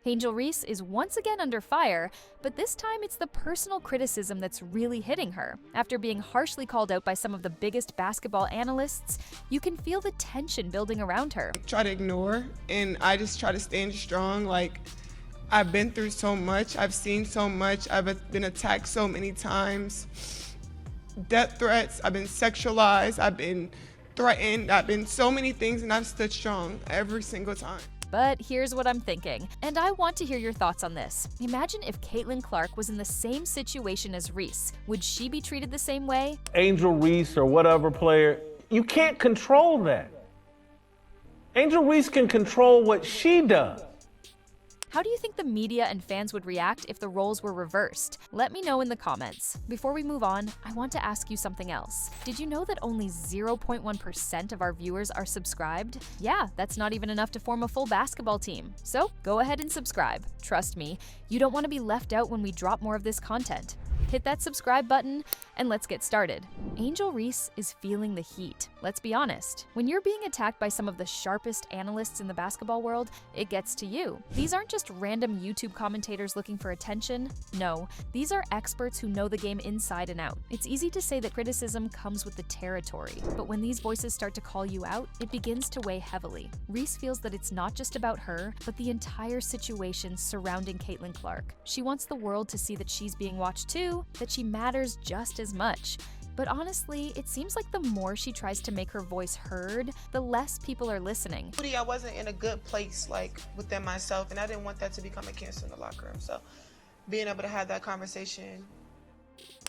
Angel Reese is once again under fire, but this time it's the personal criticism that's really hitting her. After being harshly called out by some of the biggest basketball analysts, you can feel the tension building around her. I try to ignore, and I just try to stand strong. Like, I've been through so much, I've seen so much, I've been attacked so many times. Death threats, I've been sexualized, I've been threatened, I've been so many things, and I've stood strong every single time. But here's what I'm thinking, and I want to hear your thoughts on this. Imagine if Caitlin Clark was in the same situation as Reese. Would she be treated the same way? Angel Reese or whatever player, you can't control that. Angel Reese can control what she does. How do you think the media and fans would react if the roles were reversed? Let me know in the comments. Before we move on, I want to ask you something else. Did you know that only 0.1% of our viewers are subscribed? Yeah, that's not even enough to form a full basketball team. So go ahead and subscribe. Trust me, you don't want to be left out when we drop more of this content. Hit that subscribe button and let's get started. Angel Reese is feeling the heat. Let's be honest. When you're being attacked by some of the sharpest analysts in the basketball world, it gets to you. These aren't just random YouTube commentators looking for attention. No, these are experts who know the game inside and out. It's easy to say that criticism comes with the territory, but when these voices start to call you out, it begins to weigh heavily. Reese feels that it's not just about her, but the entire situation surrounding Caitlin Clark. She wants the world to see that she's being watched too, that she matters just as much. But honestly, it seems like the more she tries to make her voice heard, the less people are listening. I wasn't in a good place, like, within myself, and I didn't want that to become a cancer in the locker room. So being able to have that conversation.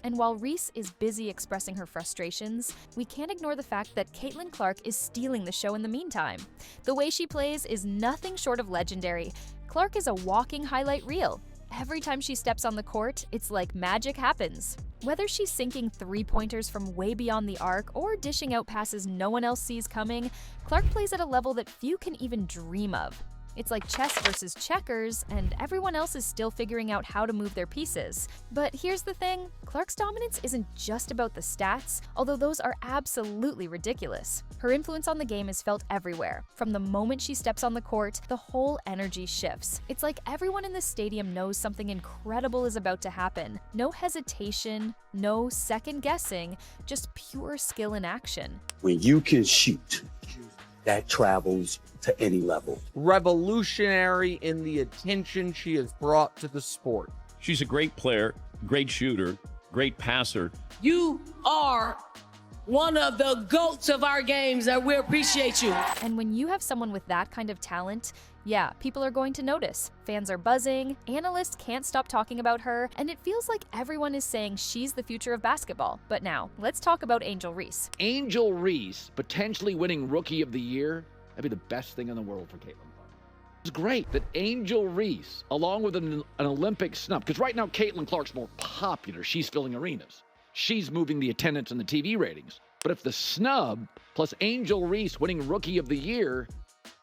And while Reese is busy expressing her frustrations, we can't ignore the fact that Caitlin Clark is stealing the show in the meantime. The way she plays is nothing short of legendary. Clark is a walking highlight reel. Every time she steps on the court, it's like magic happens. Whether she's sinking three-pointers from way beyond the arc or dishing out passes no one else sees coming, Clark plays at a level that few can even dream of. It's like chess versus checkers, and everyone else is still figuring out how to move their pieces. But here's the thing, Clark's dominance isn't just about the stats, although those are absolutely ridiculous. Her influence on the game is felt everywhere. From the moment she steps on the court, the whole energy shifts. It's like everyone in the stadium knows something incredible is about to happen. No hesitation, no second guessing, just pure skill in action. When you can shoot, that travels to any level. Revolutionary in the attention she has brought to the sport. She's a great player, great shooter, great passer. You are one of the GOATs of our games, and we appreciate you. And when you have someone with that kind of talent, yeah, people are going to notice. Fans are buzzing, analysts can't stop talking about her, and it feels like everyone is saying she's the future of basketball. But now, let's talk about Angel Reese. Angel Reese potentially winning Rookie of the Year. That'd be the best thing in the world for Caitlin Clark. It's great that Angel Reese, along with an Olympic snub, because right now Caitlin Clark's more popular. She's filling arenas. She's moving the attendance and the TV ratings. But if the snub plus Angel Reese winning Rookie of the Year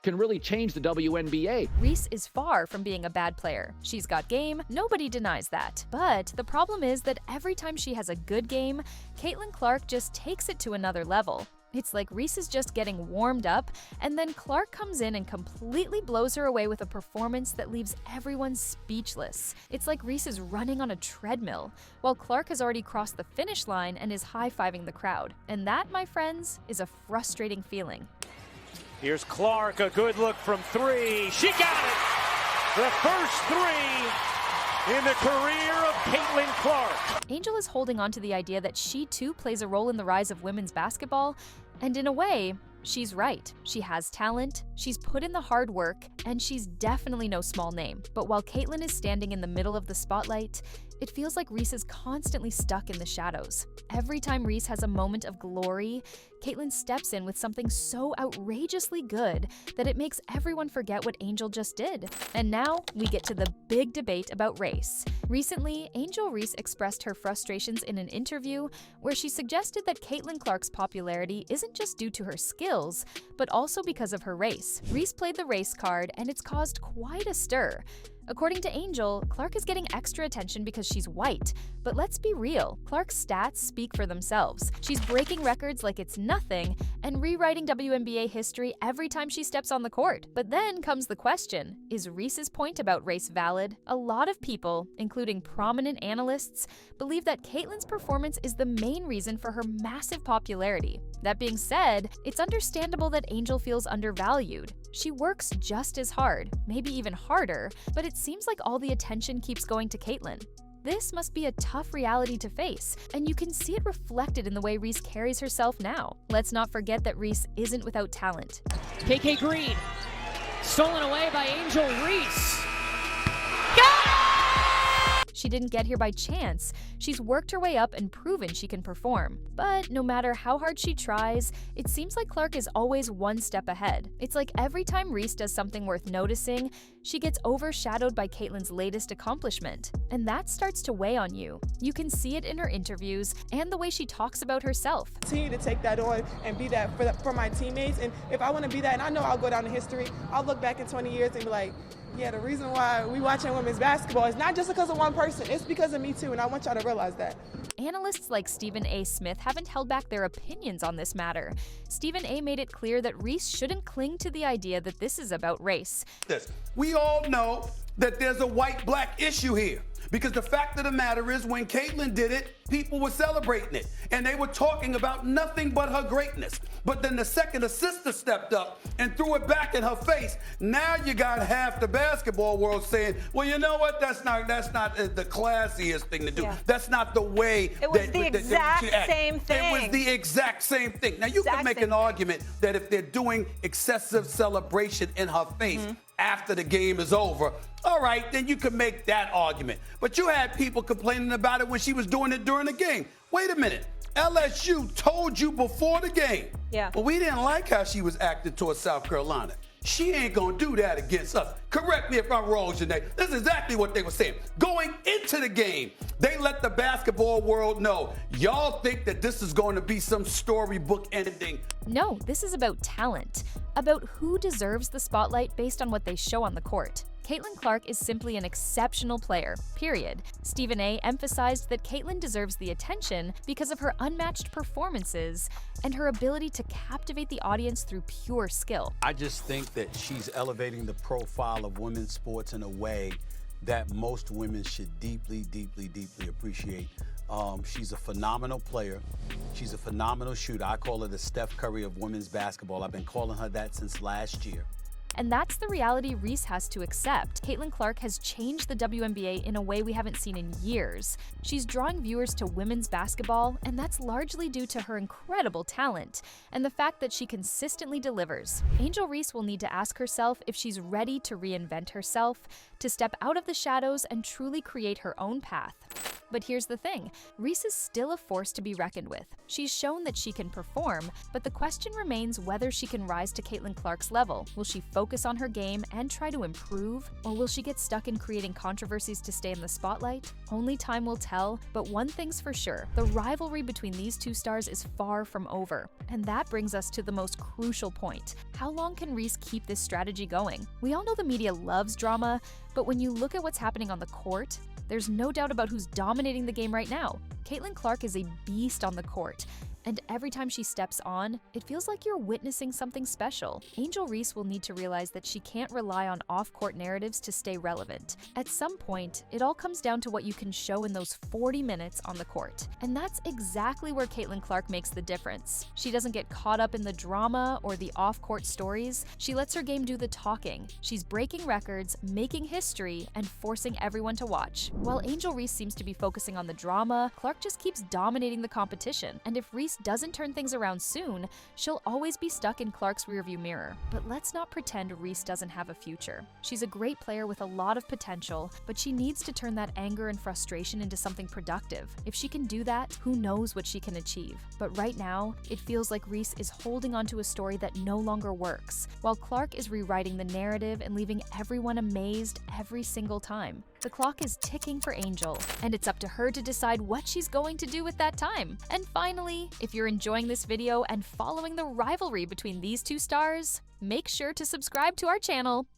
can really change the WNBA. Reese is far from being a bad player. She's got game, nobody denies that. But the problem is that every time she has a good game, Caitlin Clark just takes it to another level. It's like Reese is just getting warmed up, and then Clark comes in and completely blows her away with a performance that leaves everyone speechless. It's like Reese is running on a treadmill, while Clark has already crossed the finish line and is high-fiving the crowd. And that, my friends, is a frustrating feeling. Here's Clark, a good look from three. She got it! The first three in the career of Caitlin Clark. Angel is holding on to the idea that she too plays a role in the rise of women's basketball, and in a way, she's right. She has talent, she's put in the hard work, and she's definitely no small name. But while Caitlin is standing in the middle of the spotlight, it feels like Reese is constantly stuck in the shadows. Every time Reese has a moment of glory, Caitlin steps in with something so outrageously good that it makes everyone forget what Angel just did. And now we get to the big debate about race. Recently, Angel Reese expressed her frustrations in an interview where she suggested that Caitlin Clark's popularity isn't just due to her skills, but also because of her race. Reese played the race card, and it's caused quite a stir. According to Angel, Clark is getting extra attention because she's white. But let's be real, Clark's stats speak for themselves. She's breaking records like it's nothing, and rewriting WNBA history every time she steps on the court. But then comes the question, is Reese's point about race valid? A lot of people, including prominent analysts, believe that Caitlyn's performance is the main reason for her massive popularity. That being said, it's understandable that Angel feels undervalued. She works just as hard, maybe even harder, but it seems like all the attention keeps going to Caitlyn. This must be a tough reality to face, and you can see it reflected in the way Reese carries herself now. Let's not forget that Reese isn't without talent. KK Green, stolen away by Angel Reese. She didn't get here by chance. She's worked her way up and proven she can perform. But no matter how hard she tries, it seems like Clark is always one step ahead. It's like every time Reese does something worth noticing, she gets overshadowed by Caitlyn's latest accomplishment. And that starts to weigh on you. You can see it in her interviews and the way she talks about herself. Continue to take that on and be that for my teammates. And if I want to be that, and I know I'll go down in history, I'll look back in 20 years and be like, yeah, the reason why we watching women's basketball is not just because of one person, it's because of me too, and I want y'all to realize that. Analysts like Stephen A. Smith haven't held back their opinions on this matter. Stephen A. made it clear that Reese shouldn't cling to the idea that this is about race. We all know that there's a white-black issue here. Because the fact of the matter is, when Caitlyn did it, people were celebrating it. And they were talking about nothing but her greatness. But then the second her sister stepped up and threw it back in her face, now you got half the basketball world saying, well, you know what, that's not the classiest thing to do. Yeah. That's not the way. It was the exact same thing. It was the exact same thing. Now, you can make an argument that if they're doing excessive celebration in her face, after the game is over, all right, then you can make that argument. But you had people complaining about it when she was doing it during the game. Wait a minute. LSU told you before the game. Yeah. Well, we didn't like how she was acting towards South Carolina. She ain't gonna do that against us. Correct me if I'm wrong, Janae. This is exactly what they were saying. Going into the game, they let the basketball world know, y'all think that this is going to be some storybook ending. No, this is about talent, about who deserves the spotlight based on what they show on the court. Caitlin Clark is simply an exceptional player, period. Stephen A. emphasized that Caitlin deserves the attention because of her unmatched performances and her ability to captivate the audience through pure skill. I just think that she's elevating the profile of women's sports in a way that most women should deeply, deeply, deeply appreciate. She's a phenomenal player. She's a phenomenal shooter. I call her the Steph Curry of women's basketball. I've been calling her that since last year. And that's the reality Reese has to accept. Caitlin Clark has changed the WNBA in a way we haven't seen in years. She's drawing viewers to women's basketball, and that's largely due to her incredible talent and the fact that she consistently delivers. Angel Reese will need to ask herself if she's ready to reinvent herself, to step out of the shadows and truly create her own path. But here's the thing, Reese is still a force to be reckoned with. She's shown that she can perform, but the question remains whether she can rise to Caitlin Clark's level. Will she focus on her game and try to improve, or will she get stuck in creating controversies to stay in the spotlight? Only time will tell, but one thing's for sure, the rivalry between these two stars is far from over. And that brings us to the most crucial point. How long can Reese keep this strategy going? We all know the media loves drama, but when you look at what's happening on the court, there's no doubt about who's dominating the game right now. Caitlin Clark is a beast on the court, and every time she steps on, it feels like you're witnessing something special. Angel Reese will need to realize that she can't rely on off-court narratives to stay relevant. At some point, it all comes down to what you can show in those 40 minutes on the court. And that's exactly where Caitlin Clark makes the difference. She doesn't get caught up in the drama or the off-court stories. She lets her game do the talking. She's breaking records, making history, and forcing everyone to watch. While Angel Reese seems to be focusing on the drama, Clark just keeps dominating the competition. And if Reese doesn't turn things around soon, she'll always be stuck in Clark's rearview mirror. But let's not pretend Reese doesn't have a future. She's a great player with a lot of potential, but she needs to turn that anger and frustration into something productive. If she can do that, who knows what she can achieve. But right now, it feels like Reese is holding onto a story that no longer works, while Clark is rewriting the narrative and leaving everyone amazed every single time. The clock is ticking for Angel, and it's up to her to decide what she's going to do with that time. And finally, if you're enjoying this video and following the rivalry between these two stars, make sure to subscribe to our channel.